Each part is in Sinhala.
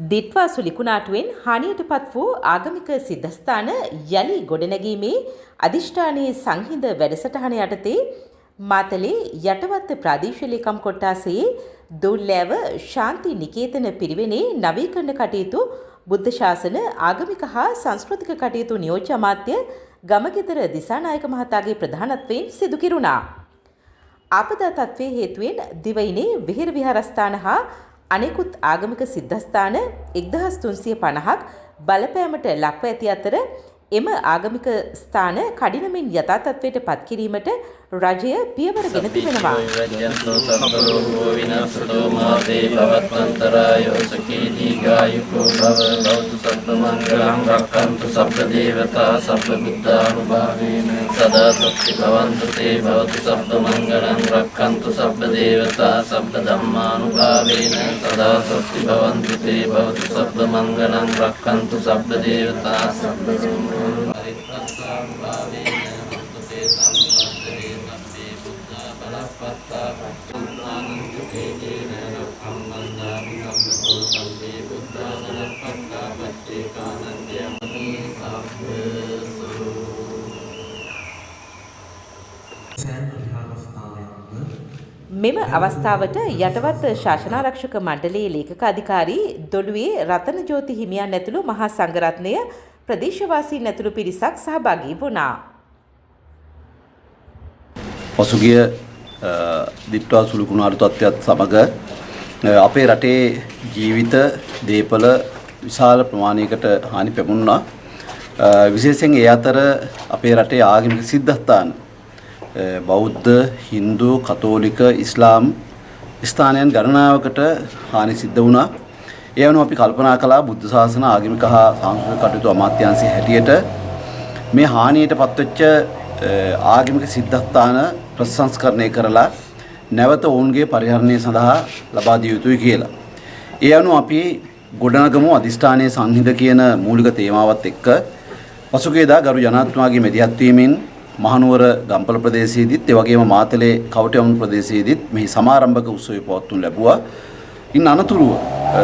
දිට්වාසු ලිකුණාටුවෙන් හානියටපත් වූ ආගමික සිද්ධස්ථාන යලි ගොඩනැගීමේ අධිෂ්ඨානයේ සංහිඳ වැඩසටහන යටතේ මාතලේ යටවත්ත ප්‍රාදේශීය ලේකම් කොට්ටාසයේ දුල්ලෑව ශාන්ති නිකේතන පිරිවෙනේ නවීකරණ කටයුතු බුද්ධ ශාසන ආගමික හා සංස්කෘතික කටයුතු නියෝජ්‍ය අමාත්‍ය ගමගෙදර දිසානායක මහතාගේ ප්‍රධානත්වයෙන් සිදු කෙරුණා. ආපදා තත්ත්වයේ හේතුවෙන් දිවයිනේ විහෙර විහාරස්ථාන හා අනෙකුත් ආගමික සිද්ධස්ථාන 1350ක් බලපෑමට ලක්ව ඇති අතර එම ආගමික ස්ථාන කඩිනමින් යථා තත්ත්වයට පත් කිරීමට රජය පියවර ගෙන තිබෙනවා. මෙම අවස්ථාවට යටවත් ශාසනාරක්ෂක මණ්ඩලයේ ලේකක අධිකාරී දොළුවේ රතනජෝති හිමියන් ඇතුළු මහා සංඝරත්නය ප්‍රදේශවාසීන් ඇතුළු පිරිසක් සහභාගී වුණා. පසුගිය දිට්වාසු ලිකුණාටු තත්ත්වයත් සමග අපේ රටේ ජීවිත දේපල විශාල ප්‍රමාණයකට හානි පැමුණා. විශේෂයෙන් ඒ අතර අපේ රටේ ආගමික සිද්ධස්ථාන බෞද්ධ, හින්දු, කතෝලික, ඉස්ලාම් ස්ථානයන් ගණනාවකට හානි සිද්ධ වුණා. ඒ අනුව අපි කල්පනා කළා බුද්ධ ශාසන ආගමික හා සංස්කෘතික කටයුතු අමාත්‍යාංශයේ හැටියට මේ හානියට පත්වෙච්ච ආගමික සිද්ධස්ථාන ප්‍රසංස්කරණය කරලා නැවත ඔවුන්ගේ පරිහරණය සඳහා ලබා දිය යුතුයි කියලා. ඒ අනුව අපි ගොඩනගමු අධිෂ්ඨානයේ සංහිඳ කියන මූලික තේමාවත් එක්ක පසුගියදා ගරු ජනාධිපතිතුමාගේ මැදිහත් වීමෙන් මහනුවර ගම්පල ප්‍රදේශයේදීත් ඒ වගේම මාතලේ කවටයවුන් ප්‍රදේශයේදීත් මෙහි සමාරම්භක උත්සවය පවත්වනු ලැබුවා. ඉන් අනතුරුව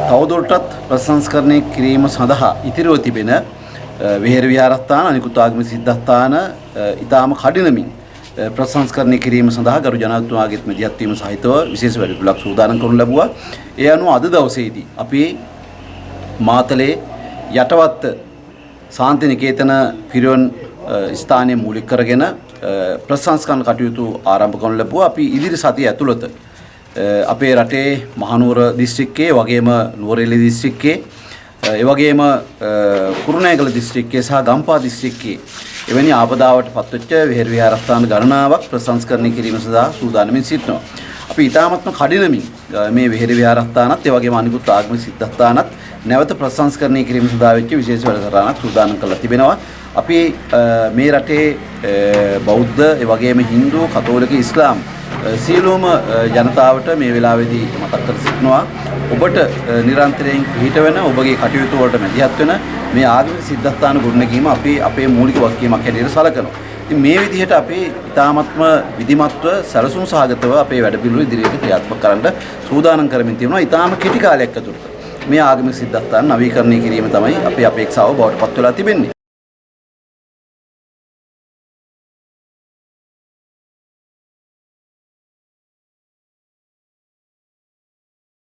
තවදුරටත් ප්‍රසංස්කරණය කිරීම සඳහා ඉතිරිව තිබෙන විහෙර විහාරස්ථාන අනිකුත් ආගමික සිද්ධස්ථාන ඊටාම කඩිනමින් ප්‍රසංස්කරණය කිරීම සඳහා ගරු ජනාධිපතිතුමාගේ මැදිහත් වීම සහිතව විශේෂ වැඩපිළිවෙලක් සූදානම් කරනු ලැබුවා. ඒ අනුව අද දවසේදී අපි මාතලේ යටවත්ත ශාන්ති නිකේතන පිරිවෙන් ස්ථානයේ මූලික කරගෙන ප්‍රසංස්කරණ කටයුතු ආරම්භ කරනු ලැබුවා. අපි ඉදිරි සතිය ඇතුළත අපේ රටේ මහනුවර දිස්ත්‍රික්කයේ වගේම නුවරඑළිය දිස්ත්‍රික්කයේ ඒ වගේම කුරුණෑගල දිස්ත්‍රික්කයේ සහ ගම්පහ දිස්ත්‍රික්කයේ එවැනි ආපදාවට පත්වෙච්ච විහෙර විහාරස්ථාන ගණනාවක් ප්‍රසංස්කරණය කිරීම සඳහා සූදානම්ින් සිටිනවා. අපි ඊටාමත්ම කඩිනමින් මේ විහෙර විහාරස්ථානත් ඒ වගේම අනිකුත් ආගමික සිද්ධස්ථානත් නැවත ප්‍රසංස්කරණය කිරීම සඳහා වෙච්ච විශේෂ වැඩසටහනක් සූදානම් කරලා තිබෙනවා. අපි මේ රටේ බෞද්ධ ඒ වගේම හින්දු, කතෝලික, ඉස්ලාම් සියලුම ජනතාවට මේ වෙලාවේදී මතක් කර සිටිනවා ඔබට නිරන්තරයෙන් පිහිට වෙන ඔබගේ කටයුතු වලට මැදිහත් වෙන මේ ආගමික සිද්ධස්ථාන ගොඩනැගීම අපි අපේ මූලික වගකීමක් හැටියට සලකනවා. ඉතින් මේ විදිහට අපි ඊ타මත්ම විධිමත්ව සැලසුම් සහගතව අපේ වැඩපිළිවෙළ ඉදිරියට ක්‍රියාත්මක කරන්න සූදානම් කරමින් තියෙනවා. ඊටාම කෙටි කාලයක් ඇතුළත මේ ආගමික සිද්ධස්ථාන නවීකරණය කිරීම තමයි අපේ අපේක්ෂාව බවට පත් වෙලා තිබෙන්නේ.